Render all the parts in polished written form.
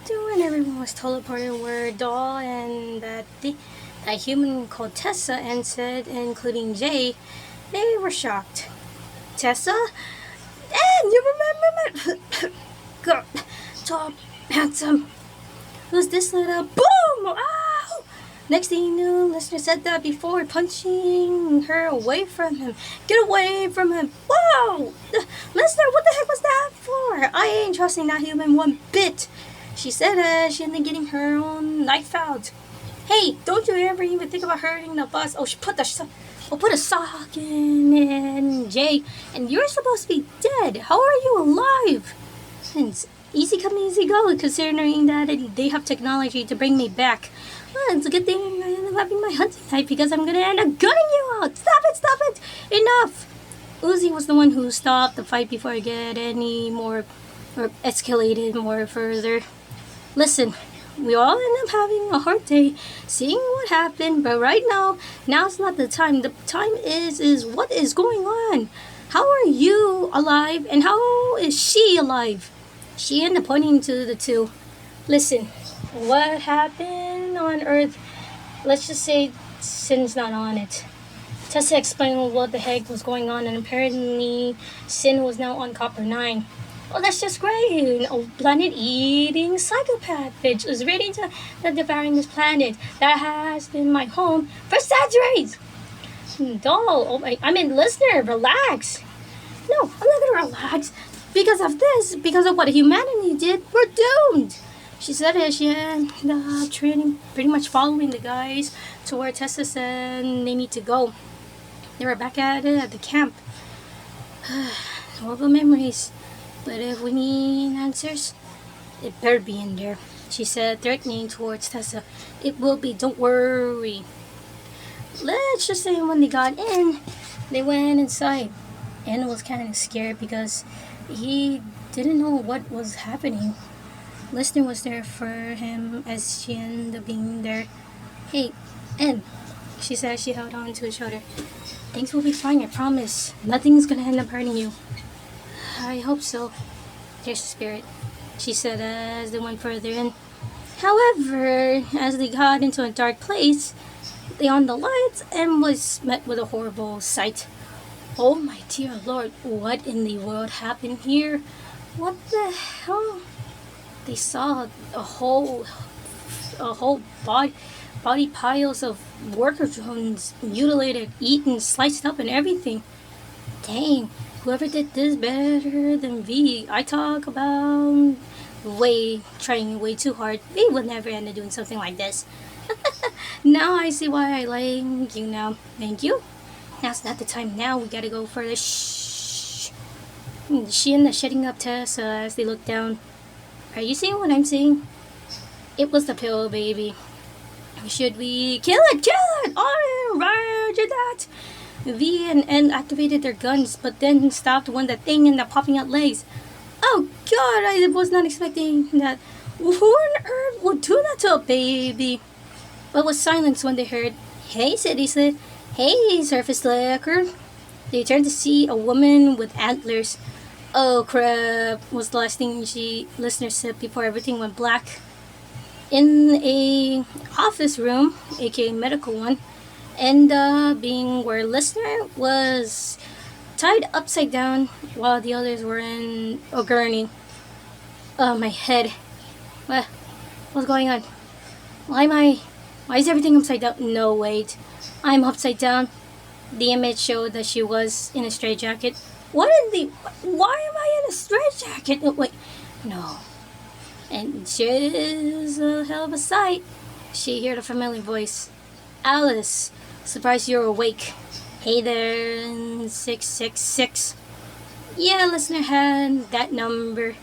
after when everyone was teleported were Doll and that human called Tessa and said, including Jay, they were shocked. Tessa? And you remember my girl, tall, handsome. Who's this little boom? Ow! Next thing you knew, listener said that before punching her away from him. Get away from him! Whoa! Listener, what the heck was that for? I ain't trusting that human one bit. She said she ended getting her own knife out. Hey, don't you ever even think about hurting the bus? Oh, she put a sock in Jay, and you're supposed to be dead. How are you alive? And it's easy come, easy go, considering that they have technology to bring me back. Well, it's a good thing I ended up having my hunting knife because I'm gonna end up gunning you out. Stop it! Enough! Uzi was the one who stopped the fight before it get any more or escalated more further. Listen, we all end up having a hard day seeing what happened, but right now's not the time. The time is what is going on? How are you alive and how is she alive? She ended up pointing to the two. Listen, what happened on Earth, let's just say Sin's not on it. Tessa explained what the heck was going on, and apparently Sin was now on Copper 9. Oh, that's just great. A planet-eating psychopath bitch is ready to devouring this planet that has been my home for centuries. Doll, I mean, listener, relax. No, I'm not gonna relax. Because of this, because of what humanity did, we're doomed. She said it, she ended up pretty much following the guys to where Tessa said they need to go. They were back at it at the camp. Horrible memories. But if we need answers, it better be in there, she said, threatening towards Tessa. It will be, don't worry. Let's just say when they got in, they went inside. Anna was kind of scared because he didn't know what was happening. Listener was there for him as she ended up being there. Hey, Ann, she said as she held on to his shoulder. Things will be fine, I promise. Nothing's gonna end up hurting you. I hope so. There's the spirit, she said as they went further in. However, as they got into a dark place, they on the lights and was met with a horrible sight. Oh my dear Lord, what in the world happened here? What the hell? They saw a whole body piles of worker drones, mutilated, eaten, sliced up, and everything. Dang, whoever did this better than V. I talk about trying way too hard. V would never end up doing something like this. Now I see why I like you now. Thank you. Now's not the time. Now we gotta go for the shh. She ended up shutting up Tessa as they looked down. Are you seeing what I'm seeing? It was the pill, baby. Should we kill it? Oh, roger that. V and N activated their guns, but then stopped when the thing ended up popping out legs. Oh God, I was not expecting that. Who on earth would do that to a baby? But was silenced when they heard, "Hey, City Slit. Hey, Surface Slicker." They turned to see a woman with antlers. Oh crap, was the last thing listener said before everything went black. In a office room, aka medical one, and being where listener was tied upside down while the others were in a gurney. Oh, my head. What's going on? Why is everything upside down? No, wait. I'm upside down. The image showed that she was in a straitjacket. Why am I in a straitjacket? Oh, wait. No. And she's a hell of a sight. She heard a familiar voice. Alice, surprised you're awake. Hey there, 666. Yeah, listener had that number.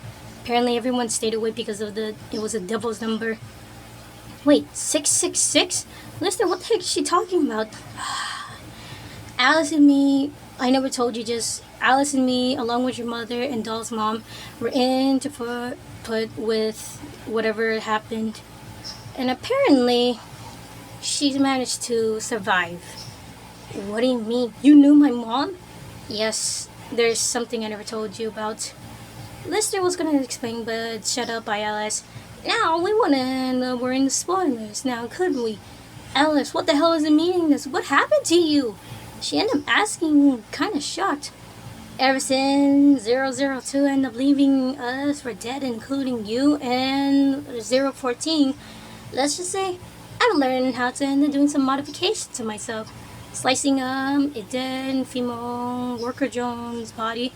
Apparently everyone stayed awake because of it was a devil's number. Wait, 666? Listener, what the heck is she talking about? Alice and me, I never told you, just Alice and me, along with your mother and Doll's mom, were in to put with whatever happened. And apparently, she's managed to survive. What do you mean? You knew my mom? Yes, there's something I never told you about. Lister was gonna explain, but shut up by Alice. Now we want to end up we're in the spoilers now, couldn't we? Alice, what the hell is it meaning this? What happened to you? She ended up asking, kind of shocked. Ever since 002 ended up leaving us for dead, including you and 014, let's just say I've learned how to end up doing some modifications to myself. Slicing a dead female worker drone's body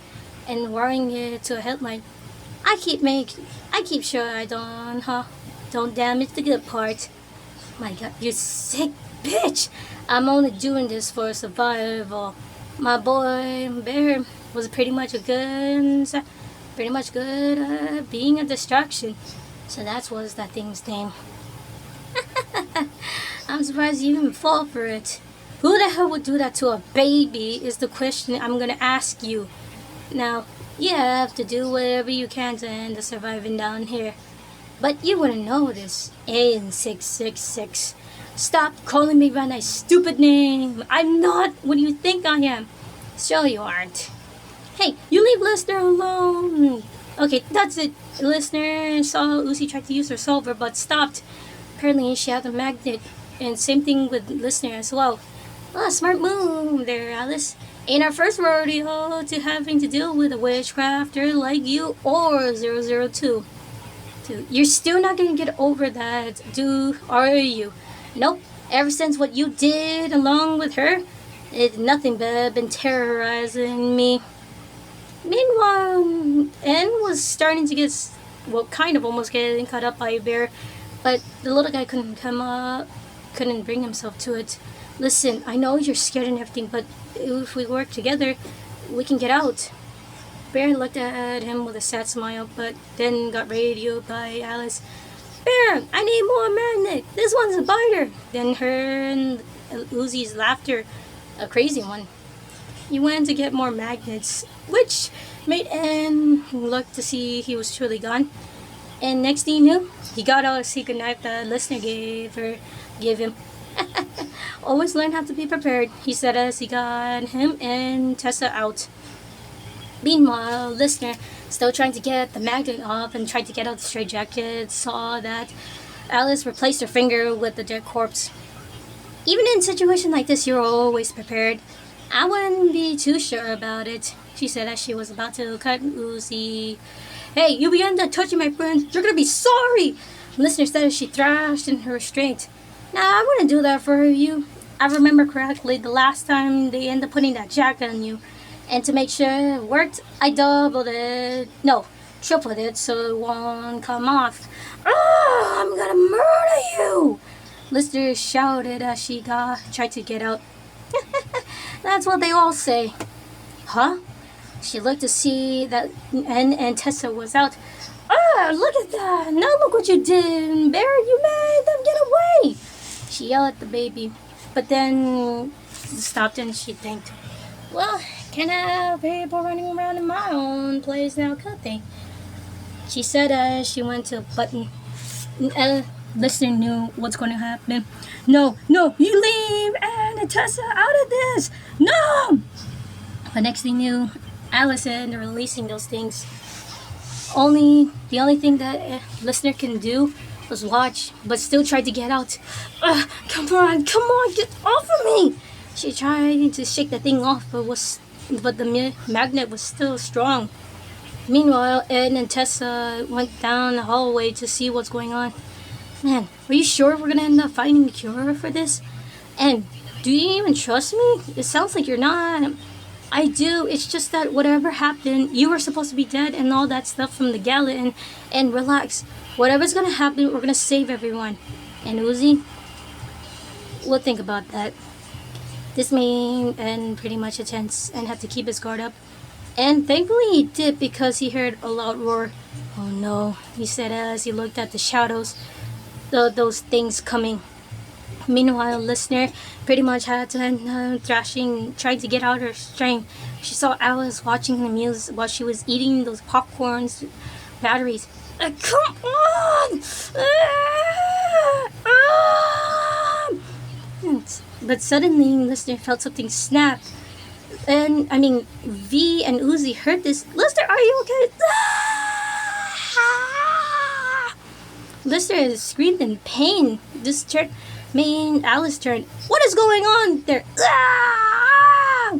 and wiring it to a headline. I keep sure I don't damage the good part. My god, you sick bitch! I'm only doing this for survival. My boy Bear was pretty much good being a distraction. So that was that thing's name. I'm surprised you even fall for it. Who the hell would do that to a baby is the question I'm gonna ask you. Now, you have to do whatever you can to end the surviving down here. But you wouldn't know this. In 666. Stop calling me by my stupid name. I'm not what you think I am. Sure you aren't. Hey, you leave Listener alone. Okay, that's it. Listener saw Uzi try to use her solver but stopped. Apparently she had a magnet. And same thing with Listener as well. Oh, smart move there, Alice. Ain't our first rodeo to having to deal with a witchcrafter like you or 002. Dude, you're still not gonna get over that, are you? Nope. Ever since what you did along with her, it's nothing but been terrorizing me. Meanwhile, N was starting to get, kind of almost getting caught up by a bear, but the little guy couldn't bring himself to it. Listen, I know you're scared and everything, but if we work together, we can get out. Bear looked at him with a sad smile, but then got radioed by Alice. Bear, I need more magnet. This one's a biter. Then heard Uzi's laughter, a crazy one. He went to get more magnets, which made Anne look to see he was truly gone. And next thing he knew, he got out a secret knife that Listener gave him. Always learn how to be prepared, he said as he got him and Tessa out. Meanwhile, Listener, still trying to get the magnet off and tried to get out the straitjacket, saw that Alice replaced her finger with the dead corpse. Even in a situation like this, you're always prepared. I wouldn't be too sure about it, she said as she was about to cut Uzi. Hey, you began to touching my friends. You're gonna be sorry! Listener said as she thrashed in her restraint. Nah, I wouldn't do that for you. I remember correctly the last time they ended up putting that jacket on you. And to make sure it worked, I tripled it so it won't come off. I'm gonna murder you! Listener shouted as she tried to get out. That's what they all say. Huh? She looked to see that and Tessa was out. Look at that! Now look what you did! Barry, you made them get away! She yelled at the baby, but then stopped and she thanked. Well, can't have people running around in my own place now, could they? She said as she went to a button. Listener knew what's going to happen. No, you leave Anne and Tessa out of this! No! But next thing you knew, Alice ended up releasing those things. The only thing that Listener can do was watch, but still tried to get out. Come on, get off of me! She tried to shake the thing off, but the magnet was still strong. Meanwhile, Ed and Tessa went down the hallway to see what's going on. Man, are you sure we're gonna end up finding a cure for this? And do you even trust me? It sounds like you're not. I do. It's just that whatever happened, you were supposed to be dead and all that stuff from the gala. And relax. Whatever's gonna happen, we're gonna save everyone. And Uzi, we'll think about that. This made N pretty much intense and had to keep his guard up. And thankfully he did because he heard a loud roar. Oh no, he said as he looked at the shadows, those things coming. Meanwhile, Listener pretty much had to end thrashing, trying to get out her strength. She saw Alice watching the meals while she was eating those popcorns, batteries. Come on! But suddenly, Listener felt something snap. V and Uzi heard this. Listener, are you okay? Lister screamed in pain. This made Alice turn. What is going on there? Ah!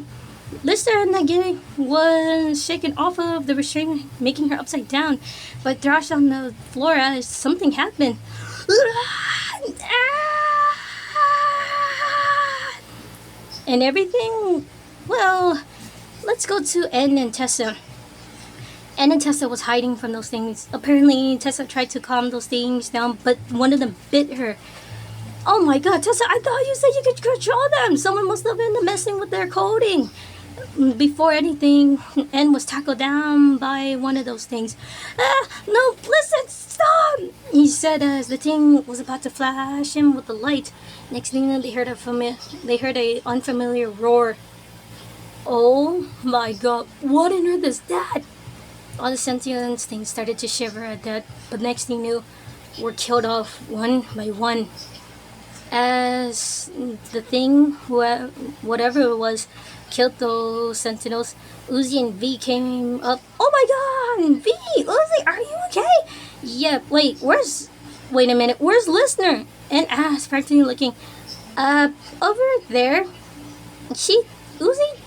Lister again was shaken off of the restraint, making her upside down, but thrashed on the floor as something happened. And everything, well, let's go to Anne and Tessa. Anne and Tessa was hiding from those things. Apparently, Tessa tried to calm those things down, but one of them bit her. Oh my god, Tessa, I thought you said you could control them! Someone must have been messing with their coding! Before anything, Anne was tackled down by one of those things. No, listen, stop! He said as the thing was about to flash him with the light. Next thing they heard a unfamiliar roar. Oh my god, what on earth is that? All the Sentinels things started to shiver at that, but next thing you knew, were killed off one by one. As the thing, whatever it was, killed those Sentinels, Uzi and V came up. Oh my god! V! Uzi, are you okay? Yeah, wait a minute, where's Listener? And asked, practically looking, over there. Uzi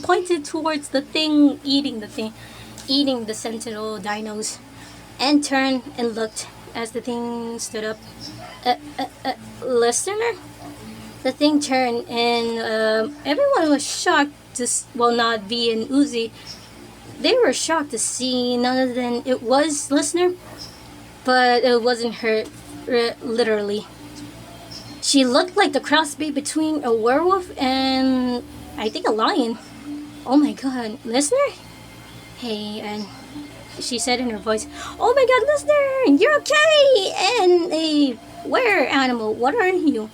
pointed towards the thing eating the Sentinel dinos, and turned and looked as the thing stood up. Listener? The thing turned, and everyone was shocked to, well, not V and Uzi. They were shocked to see none other than it was Listener, but it wasn't her, literally. She looked like the crossbreed between a werewolf and, I think, a lion. Oh my god, Listener? Hey, and she said in her voice, oh my god, Listener, you're okay! And a were animal, what are you?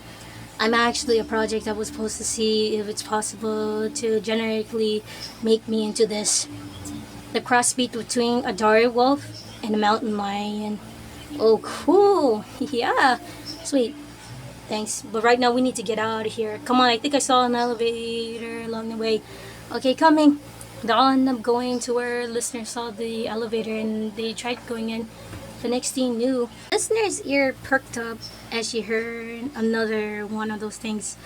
I'm actually a project that was supposed to see if it's possible to genetically make me into this. The crossbreed between a dire wolf and a mountain lion. Oh, cool. Yeah. Sweet. Thanks. But right now we need to get out of here. Come on, I think I saw an elevator along the way. Okay, coming. They all ended up going to where Listener saw the elevator and they tried going in. The next thing knew, Listener's ear perked up as she heard another one of those things.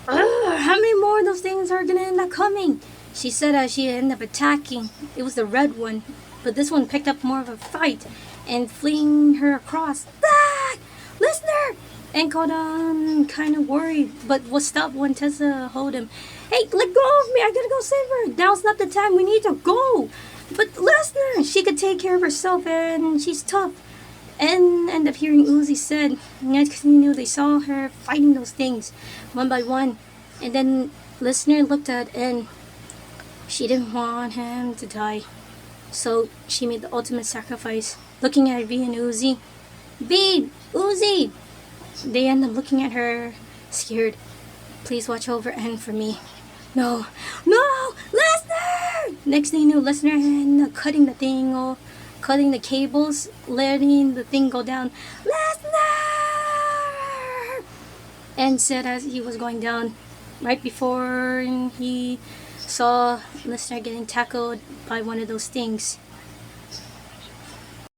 How many more of those things are gonna end up coming? She said as she ended up attacking. It was the red one, but this one picked up more of a fight and fleeing her across. Ah! Listener! And caught on, kind of worried, but was stopped when Tessa held him. Hey, let go of me! I gotta go save her! Now's not the time, we need to go! But Listener! She could take care of herself and she's tough. And ended up hearing Uzi said, next thing you knew, they saw her fighting those things, one by one. And then Listener looked at and she didn't want him to die. So she made the ultimate sacrifice, looking at V and Uzi. V! Uzi! They end up looking at her, scared. Please watch over N for me. No! No! Listener! Next thing you knew, Listener ended up cutting the cables, letting the thing go down. Listener! And said as he was going down, right before he saw Listener getting tackled by one of those things.